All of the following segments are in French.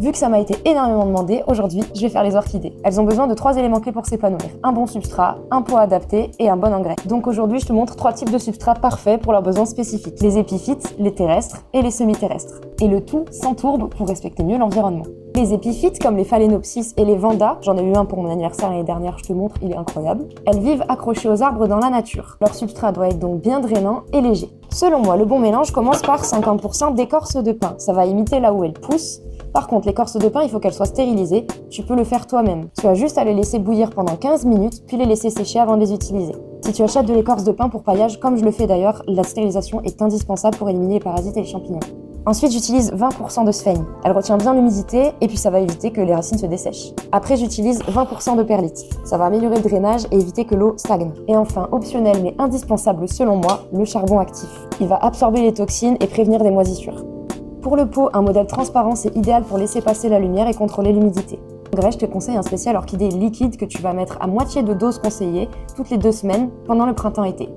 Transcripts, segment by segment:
Vu que ça m'a été énormément demandé, aujourd'hui, je vais faire les orchidées. Elles ont besoin de 3 éléments clés pour s'épanouir. Un bon substrat, un pot adapté et un bon engrais. Donc aujourd'hui, je te montre 3 types de substrats parfaits pour leurs besoins spécifiques. Les épiphytes, les terrestres et les semi-terrestres. Et le tout sans tourbe pour respecter mieux l'environnement. Les épiphytes, comme les phalaenopsis et les vandas, j'en ai eu un pour mon anniversaire l'année dernière, je te montre, il est incroyable. Elles vivent accrochées aux arbres dans la nature. Leur substrat doit être donc bien drainant et léger. Selon moi, le bon mélange commence par 50% d'écorce de pin. Ça va imiter là où elle pousse. Par contre, l'écorce de pin, il faut qu'elle soit stérilisée. Tu peux le faire toi-même. Tu as juste à les laisser bouillir pendant 15 minutes, puis les laisser sécher avant de les utiliser. Si tu achètes de l'écorce de pin pour paillage, comme je le fais d'ailleurs, la stérilisation est indispensable pour éliminer les parasites et les champignons. Ensuite, j'utilise 20% de sphaigne. Elle retient bien l'humidité et puis ça va éviter que les racines se dessèchent. Après, j'utilise 20% de perlite. Ça va améliorer le drainage et éviter que l'eau stagne. Et enfin, optionnel mais indispensable selon moi, le charbon actif. Il va absorber les toxines et prévenir des moisissures. Pour le pot, un modèle transparent, c'est idéal pour laisser passer la lumière et contrôler l'humidité. En engrais, je te conseille un spécial orchidée liquide que tu vas mettre à moitié de dose conseillée toutes les 2 semaines pendant le printemps-été.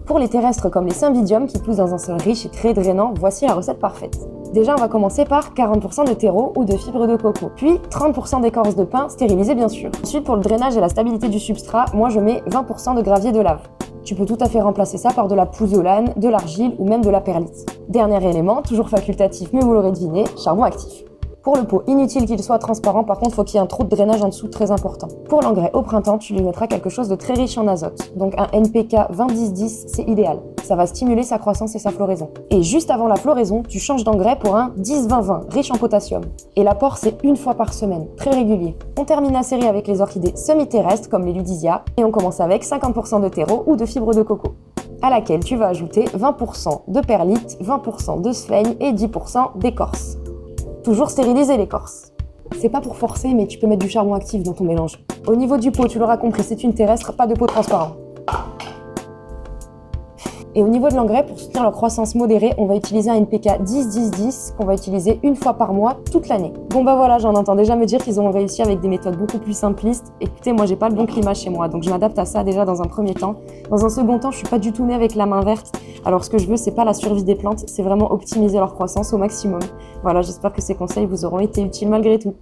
Pour les terrestres comme les cymbidiums qui poussent dans un sol riche et très drainant, voici la recette parfaite. Déjà, on va commencer par 40% de terreau ou de fibres de coco, puis 30% d'écorce de pin, stérilisée bien sûr. Ensuite, pour le drainage et la stabilité du substrat, moi je mets 20% de gravier de lave. Tu peux tout à fait remplacer ça par de la pouzzolane, de l'argile ou même de la perlite. Dernier élément, toujours facultatif mais vous l'aurez deviné, charbon actif. Pour le pot, inutile qu'il soit transparent, par contre, il faut qu'il y ait un trou de drainage en dessous très important. Pour l'engrais, au printemps, tu lui mettras quelque chose de très riche en azote. Donc un NPK 20-10-10, c'est idéal. Ça va stimuler sa croissance et sa floraison. Et juste avant la floraison, tu changes d'engrais pour un 10-20-20, riche en potassium. Et l'apport, c'est 1 fois par semaine, très régulier. On termine la série avec les orchidées semi-terrestres, comme les ludisia, et on commence avec 50% de terreau ou de fibres de coco, à laquelle tu vas ajouter 20% de perlite, 20% de sphaigne et 10% d'écorce. Toujours stériliser l'écorce. C'est pas pour forcer, mais tu peux mettre du charbon actif dans ton mélange. Au niveau du pot, tu l'auras compris, c'est une terrestre, pas de pot transparent. Et au niveau de l'engrais, pour soutenir leur croissance modérée, on va utiliser un NPK 10-10-10 qu'on va utiliser 1 fois par mois toute l'année. Bon bah voilà, j'en entends déjà me dire qu'ils ont réussi avec des méthodes beaucoup plus simplistes. Écoutez, moi j'ai pas le bon climat chez moi, donc je m'adapte à ça déjà dans un premier temps. Dans un second temps, je suis pas du tout née avec la main verte. Alors ce que je veux, c'est pas la survie des plantes, c'est vraiment optimiser leur croissance au maximum. Voilà, j'espère que ces conseils vous auront été utiles malgré tout.